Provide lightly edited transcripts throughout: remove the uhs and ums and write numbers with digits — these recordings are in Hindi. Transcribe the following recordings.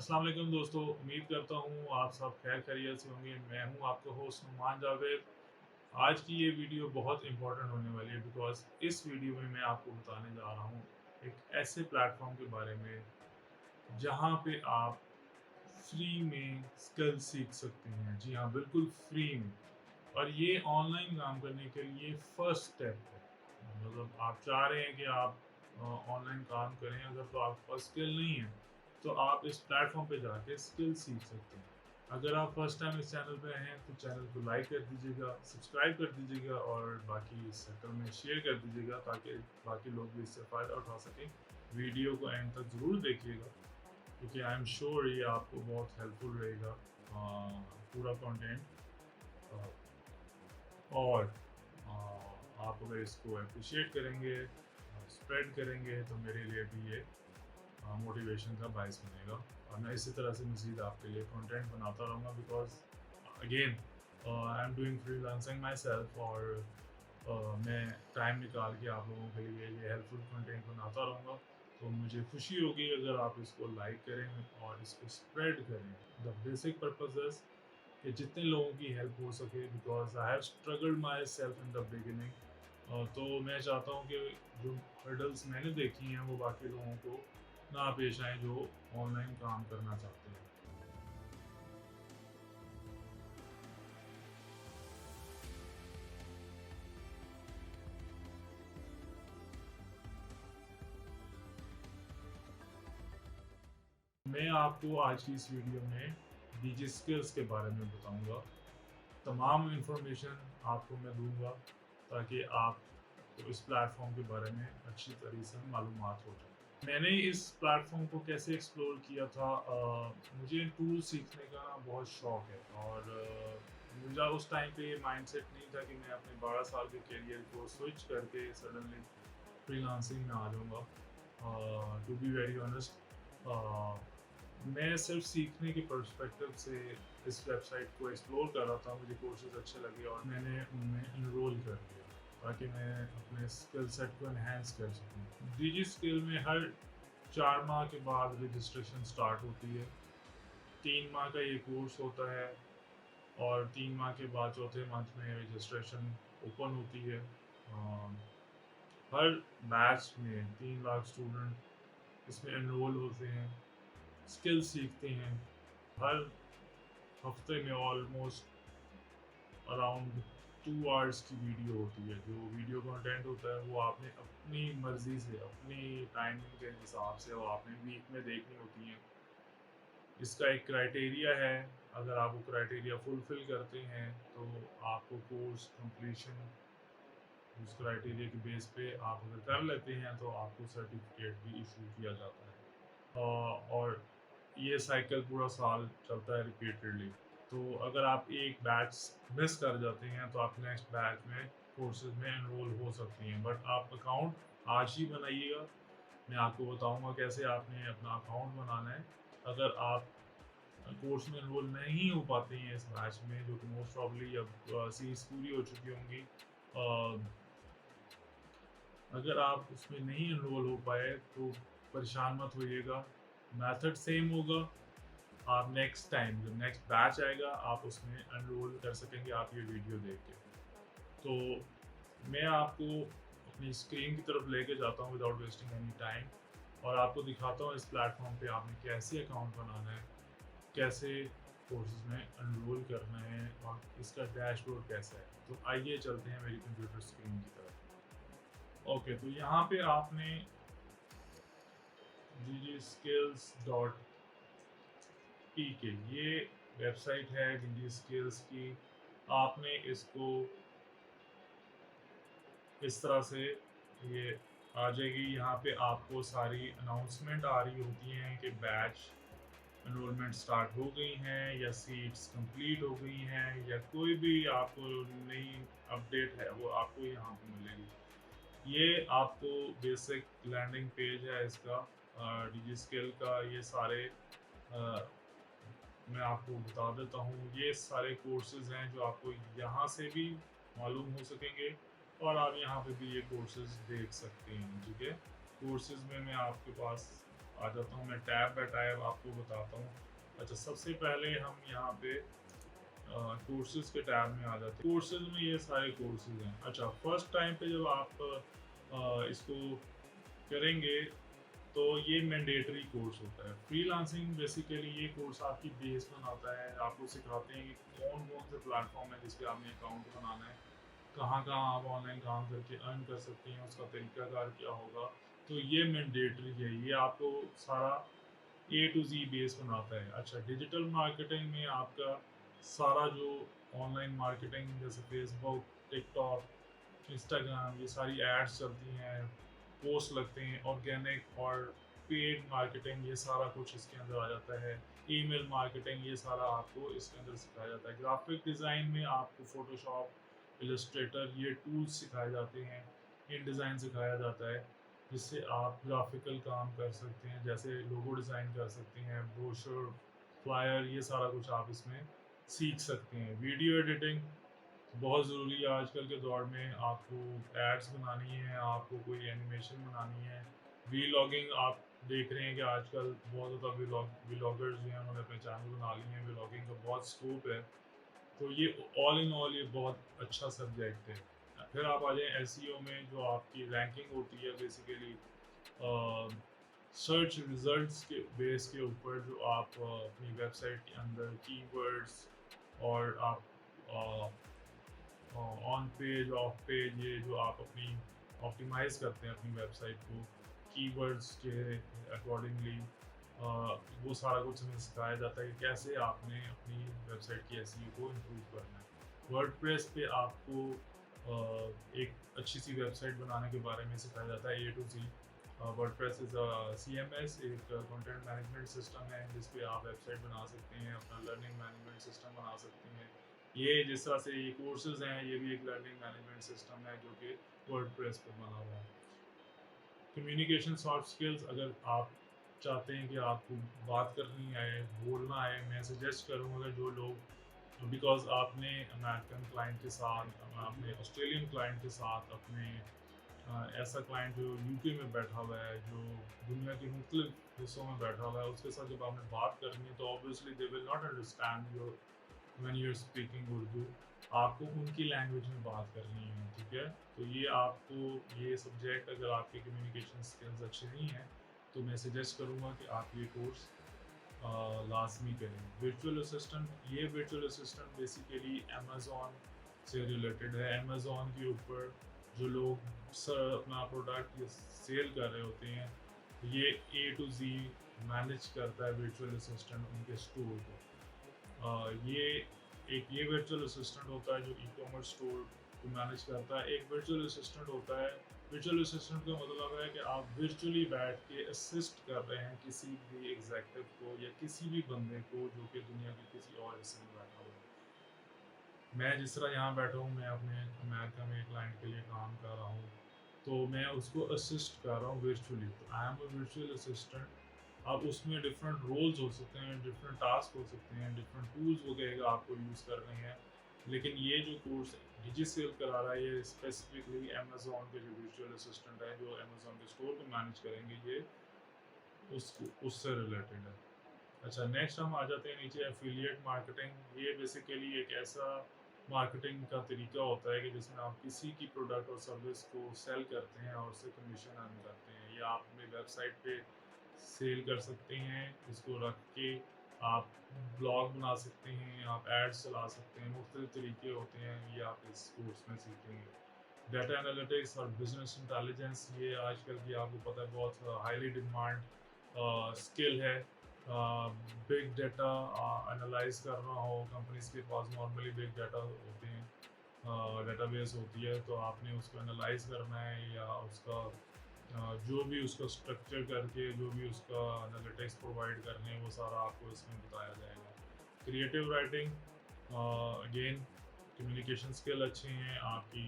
अस्सलाम वालेकुम दोस्तों, उम्मीद करता हूँ आप सब खैर खैरियत से होंगे। मैं हूँ आपका होस्ट नुमान जावेद। आज की ये वीडियो बहुत इम्पोर्टेंट होने वाली है बिकॉज़ इस वीडियो में मैं आपको बताने जा रहा हूँ एक ऐसे प्लेटफ़ॉर्म के बारे में जहाँ पे आप फ्री में स्किल सीख सकते हैं। जी हाँ, बिल्कुल फ्री में। और ये ऑनलाइन काम करने के लिए फर्स्ट स्टेप है। मतलब आप चाह रहे हैं कि आप ऑनलाइन काम करें, अगर तो आपके पास स्किल नहीं है, तो आप इस प्लेटफ़ॉर्म पे जाके स्किल सीख सकते हैं। अगर आप फर्स्ट टाइम इस चैनल पे आए हैं, तो चैनल को लाइक कर दीजिएगा, सब्सक्राइब कर दीजिएगा और बाकी इस सर्कल में शेयर कर दीजिएगा ताकि बाकी लोग भी इससे फ़ायदा उठा सकें। वीडियो को एंड तक ज़रूर देखिएगा क्योंकि आई एम श्योर ये आपको बहुत हेल्पफुल रहेगा पूरा कंटेंट। अ, और आप अगर इसको एप्रिशिएट करेंगे, स्प्रेड करेंगे तो मेरे लिए भी ये मोटिवेशन का बायस बनेगा और मैं इसी तरह से मज़ीद आपके लिए कंटेंट बनाता रहूँगा because again I am doing freelancing my self और मैं टाइम निकाल के आप लोगों के लिए ये हेल्पफुल कंटेंट बनाता रहूँगा। तो मुझे खुशी होगी अगर आप इसको लाइक करें और इसको स्प्रेड करें। द बेसिक पर्पज़ इज़ कि जितने लोगों की हेल्प हो सके because I have struggled my self in the beginning. तो मैं चाहता हूँ कि जो हर्डल्स मैंने देखी हैं वो बाकी लोगों को ना पेश आएँ जो ऑनलाइन काम करना चाहते हैं। मैं आपको आज की इस वीडियो में डिजिस्किल्स के बारे में बताऊँगा। तमाम इन्फॉर्मेशन आपको मैं दूँगा ताकि आपको इस प्लेटफ़ॉर्म के बारे में अच्छी तरह से मालूमात हो जाए। मैंने इस प्लेटफ़ॉर्म को कैसे एक्सप्लोर किया था मुझे टूल सीखने का ना बहुत शौक है और मेरा उस टाइम पे ये माइंडसेट नहीं था कि मैं अपने 12 साल के करियर को स्विच करके सडनली फ्रीलांसिंग में आ जाऊँगा। टू बी वेरी ऑनेस्ट मैं सिर्फ सीखने के पर्सपेक्टिव से इस वेबसाइट को एक्सप्लोर कर रहा था, मुझे कोर्सेज़ अच्छे लगे और मैंने उनमें एनरोल कर लिया ताकि मैं अपने स्किल सेट को एनहांस कर सकूँ। डिजी स्किल में हर 4 माह के बाद रजिस्ट्रेशन स्टार्ट होती है। 3 माह का ये कोर्स होता है और 3 माह के बाद चौथे मंथ में रजिस्ट्रेशन ओपन होती है। हर बैच में 3 लाख स्टूडेंट इसमें एनरोल होते हैं, स्किल सीखते हैं। हर हफ्ते में ऑलमोस्ट अराउंड 2 आवर्स की वीडियो होती है। जो वीडियो कंटेंट होता है वो आपने अपनी मर्ज़ी से, अपनी टाइमिंग के हिसाब से वो आपने वीक में देखनी होती हैं। इसका एक क्राइटेरिया है, अगर आप वो क्राइटेरिया फुलफ़िल करते हैं तो आपको कोर्स कंप्लीशन उस क्राइटेरिया के बेस पे आप अगर कर लेते हैं तो आपको सर्टिफिकेट भी इशू किया जाता है। और ये साइकिल पूरा साल चलता है रिपीटेडली। तो अगर आप एक बैच मिस कर जाते हैं तो आप नेक्स्ट बैच में कोर्सेज में एनरोल हो सकती हैं, बट आप अकाउंट आज ही बनाइएगा। मैं आपको बताऊंगा कैसे आपने अपना अकाउंट बनाना है। अगर आप कोर्स में एनरोल नहीं हो पाते हैं इस बैच में, जो कि मोस्ट प्रॉब्ली अब सीट्स पूरी हो चुकी होंगी, अगर आप उसमें नहीं एनरोल हो पाए तो परेशान मत होइएगा, मेथड सेम होगा। आप नेक्स्ट टाइम जब नेक्स्ट बैच आएगा आप उसमें एनरोल कर सकेंगे आप ये वीडियो देख के। तो मैं आपको अपनी स्क्रीन की तरफ लेके जाता हूँ विदाउट वेस्टिंग एनी टाइम और आपको दिखाता हूँ इस प्लेटफॉर्म पे आपने कैसे अकाउंट बनाना है, कैसे कोर्सेज में एनरोल करना है और इसका डैशबोर्ड कैसा है। तो आइए चलते हैं मेरी कंप्यूटर स्क्रीन की तरफ। ओके, तो यहाँ पे आपने digiskills.pk ये वेबसाइट है डिजिस्किल्स की। आपने इसको इस तरह से ये आ जाएगी। यहाँ पे आपको सारी अनाउंसमेंट आ रही होती हैं कि बैच एनरोलमेंट स्टार्ट हो गई हैं या सीट्स कंप्लीट हो गई हैं या कोई भी आपको नई अपडेट है वो आपको यहाँ पे मिलेगी। ये आपको बेसिक लैंडिंग पेज है इसका डिजिस्किल का। ये सारे मैं आपको बता देता हूँ, ये सारे कोर्सेज हैं जो आपको यहाँ से भी मालूम हो सकेंगे और आप यहाँ पे भी ये कोर्सेज देख सकते हैं। ठीक है, कोर्सेज में मैं आपके पास आ जाता हूँ मैं टैब बाय टैब आपको बताता हूँ। अच्छा, सबसे पहले हम यहाँ पे कोर्सेज के टैब में आ जाते हैं। कोर्सेज में ये सारे कोर्सेज हैं। अच्छा, फर्स्ट टाइम पे जब आप इसको करेंगे तो ये मैंडेटरी कोर्स होता है। फ्रीलांसिंग बेसिकली ये कोर्स आपकी बेस बनाता है, आपको सिखाते हैं कि कौन कौन से प्लेटफॉर्म है जिस पे आपने अकाउंट बनाना है, कहाँ कहाँ आप ऑनलाइन काम करके अर्न कर सकते हैं, उसका तरीकाकार क्या होगा। तो ये मैंडेटरी है, ये आपको सारा A to Z बेस बनाता है। अच्छा, डिजिटल मार्केटिंग में आपका सारा जो ऑनलाइन मार्केटिंग जैसे फेसबुक, टिकटॉक, इंस्टाग्राम, ये सारी एड्स चलती हैं, पोस्ट लगते हैं, ऑर्गेनिक और पेड मार्केटिंग, ये सारा कुछ इसके अंदर आ जाता है। ईमेल मार्केटिंग, ये सारा आपको इसके अंदर सिखाया जाता है। ग्राफिक डिज़ाइन में आपको फोटोशॉप, इलस्ट्रेटर, ये टूल्स सिखाए जाते हैं। इन डिज़ाइन सिखाया जाता है जिससे आप ग्राफिकल काम कर सकते हैं, जैसे लोगो डिज़ाइन कर सकते हैं, ब्रोशर, फ्लायर, ये सारा कुछ आप इसमें सीख सकते हैं। वीडियो एडिटिंग बहुत ज़रूरी है आजकल के दौर में। आपको एड्स बनानी है, आपको कोई एनिमेशन बनानी है, वीलॉगिंग, आप देख रहे हैं कि आजकल बहुत ज़्यादा वीलॉगर्स जो हैं उन्होंने अपने चैनल बना लिए हैं, वीलॉगिंग का बहुत स्कोप है। तो ये ऑल इन ऑल ये बहुत अच्छा सब्जेक्ट है। फिर आप आ जाएँ एसईओ में, जो आपकी रैंकिंग होती है बेसिकली सर्च रिजल्ट्स के बेस के ऊपर, जो आप अपनी वेबसाइट के अंदर कीवर्ड्स और आप ऑन पेज, ऑफ पेज, ये जो आप अपनी ऑप्टिमाइज करते हैं अपनी वेबसाइट को कीवर्ड्स के अकॉर्डिंगली, वो सारा कुछ हमें सिखाया जाता है कि कैसे आपने अपनी वेबसाइट की एसईओ को इम्प्रूव करना है। वर्डप्रेस पे आपको एक अच्छी सी वेबसाइट बनाने के बारे में सिखाया जाता है A to Z। WordPress is a CMS, एक कंटेंट मैनेजमेंट सिस्टम है जिस पे आप वेबसाइट बना सकते हैं, अपना लर्निंग मैनेजमेंट सिस्टम बना सकते हैं। ये जिस तरह से ये कोर्सेज हैं, ये भी एक लर्निंग मैनेजमेंट सिस्टम है जो कि वर्डप्रेस पर बना हुआ है। कम्युनिकेशन सॉफ्ट स्किल्स, अगर आप चाहते हैं कि आपको बात करनी आए, बोलना है, मैं सजेस्ट करूँगा जो लोग, बिकॉज आपने अमेरिकन क्लाइंट के साथ, आपने ऑस्ट्रेलियन क्लाइंट के साथ, अपने ऐसा क्लाइंट जो यूके में बैठा हुआ है, जो दुनिया के मुख्तलिफ हिस्सों में बैठा हुआ है, उसके साथ जब आपने बात करनी है तो obviously they will not understand your when you are speaking Urdu. आपको उनकी लैंग्वेज में बात करनी है, ठीक है। तो ये आपको ये सब्जेक्ट, अगर आपके कम्युनिकेशन स्किल्स अच्छे नहीं हैं तो मैं सजेस्ट करूँगा कि आप ये कोर्स लाजमी करें। वर्चुअल असिस्टेंट, ये वर्चुअल असिस्टेंट बेसिकली अमेज़ॉन से रिलेटेड है। अमेज़ॉन के ऊपर जो लोग अपना प्रोडक्ट सेल कर रहे होते हैं, ये A to Z मैनेज करता है वर्चुअल असिस्टेंट उनके स्टोर को। ये वर्चुअल असिस्टेंट होता है जो ई-कॉमर्स स्टोर को मैनेज करता है। एक वर्चुअल असिस्टेंट होता है, वर्चुअल असिस्टेंट का मतलब है कि आप वर्चुअली बैठ के असिस्ट कर रहे हैं किसी भी एग्जीक्यूटिव को या किसी भी बंदे को जो कि दुनिया के किसी और हिस्से में बैठा हुआ है। मैं जिस तरह यहाँ बैठा हूँ, मैं अपने अमेरिका में क्लाइंट के लिए काम कर रहा हूँ, तो मैं उसको असिस्ट कर रहा हूँ वर्चुअली, तो I am a virtual assistant. अब उसमें डिफरेंट रोल्स हो सकते हैं, डिफरेंट टास्क हो सकते हैं, डिफरेंट टूल्स वगैरह आपको यूज़ करने हैं। लेकिन ये जो कोर्स डिजिसेल करा रहा है, ये स्पेसिफिकली अमेज़ॉन के जो वर्चुअल असिस्टेंट है जो अमेज़ॉन के स्टोर को मैनेज करेंगे, ये उससे रिलेटेड है। अच्छा, नेक्स्ट हम आ जाते हैं नीचे एफिलिएट मार्केटिंग। ये बेसिकली एक ऐसा मार्केटिंग का तरीका होता है कि जिसमें आप किसी की प्रोडक्ट और सर्विस को सेल करते हैं और उससे कमीशन अर्न करते हैं। या आप अपनी वेबसाइट पे सेल कर सकते हैं, इसको रख के आप ब्लॉग बना सकते हैं, आप एड्स चला सकते हैं, मुख्तलिफ तरीके होते हैं, ये आप इस कोर्स में सीखेंगे। डाटा एनालिटिक्स और बिजनेस इंटेलिजेंस, ये आजकल की आपको पता है बहुत हाईली डिमांड स्किल है। बिग डाटा एनालाइज करना हो, कंपनीज के पास नॉर्मली बिग डाटा होते हैं, डेटाबेस होती है, तो आपने उसको एनालाइज करना है या उसका जो भी उसका स्ट्रक्चर करके जो भी उसका एनालिटिक्स प्रोवाइड करने हैं, वो सारा आपको इसमें बताया जाएगा। Creative writing, again communication skill अच्छे हैं, आपकी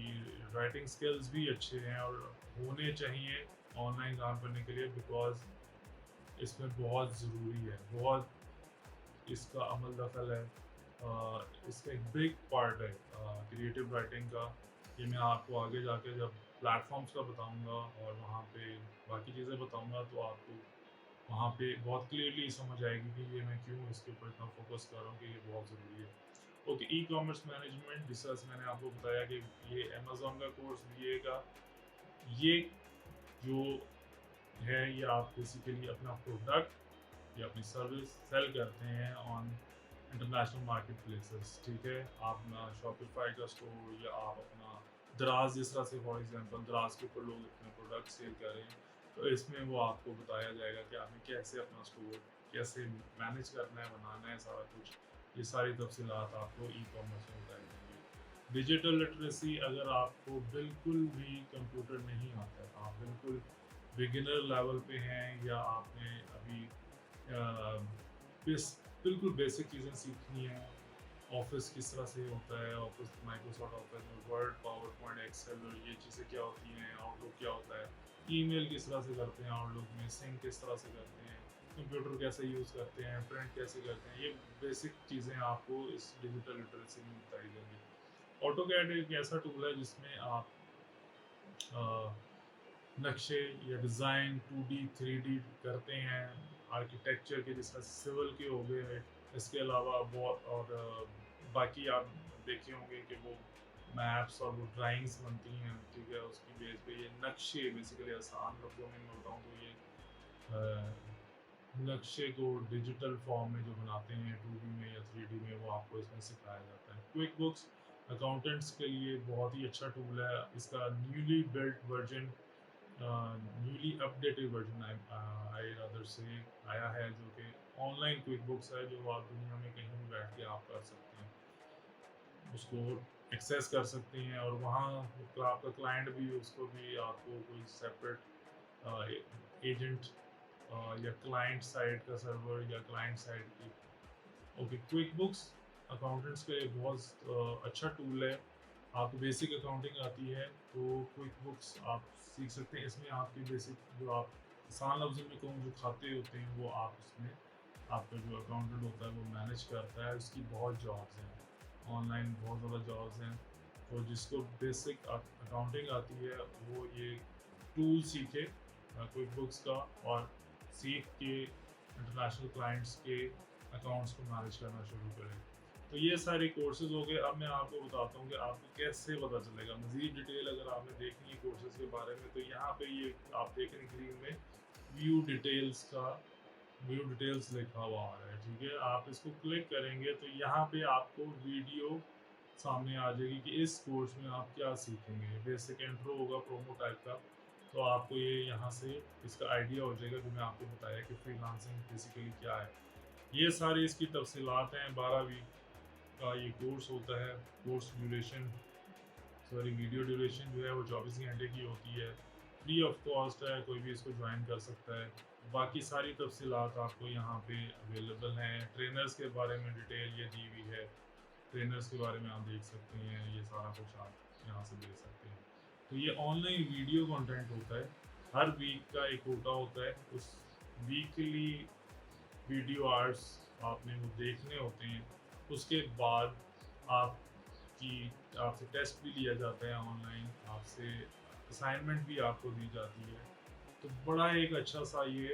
राइटिंग स्किल्स भी अच्छे हैं और होने चाहिए ऑनलाइन काम करने के लिए, बिकॉज इसमें बहुत ज़रूरी है, बहुत इसका अमल दखल है। इसका एक बिग पार्ट है क्रिएटिव राइटिंग का। ये मैं आपको आगे जाके जब प्लेटफॉर्म्स का बताऊंगा और वहाँ पे बाकी चीज़ें बताऊंगा तो आपको वहाँ पे बहुत क्लियरली समझ आएगी कि ये मैं क्यों इसके ऊपर इतना फोकस कर रहा हूँ कि ये बहुत ज़रूरी है। Okay, e commerce management research मैंने आपको बताया कि ये अमेज़न का कोर्स बीए का, ये जो है ये आप बेसिकली अपना प्रोडक्ट या अपनी सर्विस सेल करते हैं ऑन इंटरनेशनल मार्केट प्लेसेस, ठीक है। आप अपना शॉपिफाई का स्टोर या आप अपना दराज, जिस तरह से फॉर एग्जांपल दराज के ऊपर लोग अपने प्रोडक्ट सेल करें, तो इसमें वो आपको बताया जाएगा कि आपने कैसे अपना स्टोर कैसे मैनेज करना है, बनाना है, सारा कुछ ये सारी तफसीलात आपको ई कॉमर्स में बताई जाएंगी। डिजिटल लिटरेसी, अगर आपको बिल्कुल भी कंप्यूटर नहीं आता है, आप बिल्कुल बिगिनर लेवल पे हैं या आपने अभी अ, बिल्कुल बेसिक चीज़ें सीखनी है, ऑफिस किस तरह से होता है, ऑफिस माइक्रोसॉफ्ट ऑफिस में वर्ड, पावर पॉइंट, एक्सेल और ये चीज़ें क्या होती हैं, आउटलुक क्या होता है, ईमेल किस तरह से करते हैं, आउटलुक में सिंक किस तरह से करते हैं, कंप्यूटर कैसे यूज़ करते हैं, प्रिंट कैसे करते हैं, ये बेसिक चीज़ें आपको इस डिजिटल लिटरेसी में बताई जाएंगी। ऑटोकैड एक ऐसा टूल है जिसमें आप नक्शे या डिज़ाइन 2D 3D करते हैं, आर्किटेक्चर के जिस तरह सिविल के हो गए, इसके अलावा बहुत और बाकी आप देखे होंगे कि वो मैप्स और वो ड्राइंग्स बनती हैं, ठीक है, उसकी बेस पे ये नक्शे बेसिकली आसान लफ्ज़ों में मैं बताऊँ तो ये नक्शे को डिजिटल फॉर्म में जो बनाते हैं 2D में या 3D में, वो आपको इसमें सिखाया जाता है। क्विक बुक्स अकाउंटेंट्स के लिए बहुत ही अच्छा टूल है, इसका newly built version, newly updated version I rather से आया है, जो कि ऑनलाइन क्विक बुक्स है, जो आप दुनिया में कहीं भी बैठ के आप कर सकते हैं, उसको एक्सेस कर सकते हैं, और वहाँ आपका क्लाइंट भी, उसको भी आपको कोई सेपरेट एजेंट या क्लाइंट साइड का सर्वर या क्लाइंट साइड की। ओके, क्विक बुक्स अकाउंटेंट्स के लिए बहुत अच्छा टूल है। आपको बेसिक अकाउंटिंग आती है तो क्विक बुक्स आप सीख सकते हैं। इसमें आपकी बेसिक जो आप आसान लफ्ज़ों में कहूँ, जो खाते होते हैं वो आप उसमें, आपका जो अकाउंटेंट होता है वो मैनेज करता है। उसकी बहुत जॉब्स हैं, ऑनलाइन बहुत ज़्यादा जॉब्स हैं। तो जिसको बेसिक अकाउंटिंग आती है वो ये टूल सीखे क्विक बुक्स का, और सीख के इंटरनेशनल क्लाइंट्स के अकाउंट्स को मैनेज करना शुरू करें। तो ये सारे कोर्सेज हो गए। अब मैं आपको बताता हूँ कि आपको कैसे पता चलेगा। मज़ीद डिटेल अगर आपने देखनी है कोर्सेज के बारे में, तो यहाँ पे ये आप देख रहे हैं स्क्रीन में व्यू डिटेल्स लिखा हुआ आ रहा है, ठीक है। आप इसको क्लिक करेंगे तो यहाँ पे आपको वीडियो सामने आ जाएगी कि इस कोर्स में आप क्या सीखेंगे। बेसिक इंट्रो होगा प्रोमो टाइप का, तो आपको ये यहाँ से इसका आइडिया हो जाएगा, जो मैं आपको बताया कि फ्रीलांसिंग बेसिकली क्या है। ये सारी इसकी तफसीलात हैं। 12 वीक का ये कोर्स होता है। Course duration, sorry, video duration जो है वो 24 घंटे की होती है। फ्री ऑफ कॉस्ट है, कोई भी इसको ज्वाइन कर सकता है। बाकी सारी तफसीलात आपको यहाँ पे अवेलेबल हैं। ट्रेनर्स के बारे में डिटेल ये दी हुई है, ट्रेनर्स के बारे में आप देख सकते हैं, ये सारा कुछ आप यहाँ से देख सकते हैं। तो ये ऑनलाइन वीडियो कंटेंट होता है, हर वीक का एक कोटा होता है, उस वीकली वीडियो आर्ट्स आपने वो देखने होते हैं। उसके बाद आपकी आपसे टेस्ट भी लिया जाता है ऑनलाइन, आपसे असाइनमेंट भी आपको दी जाती है। तो बड़ा एक अच्छा सा ये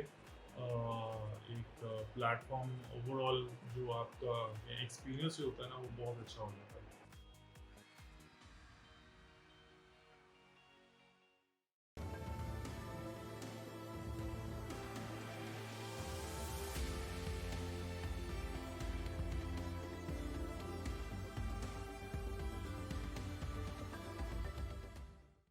एक प्लेटफॉर्म, ओवरऑल जो आपका एक्सपीरियंस होता है ना, वो बहुत अच्छा हो जाता है।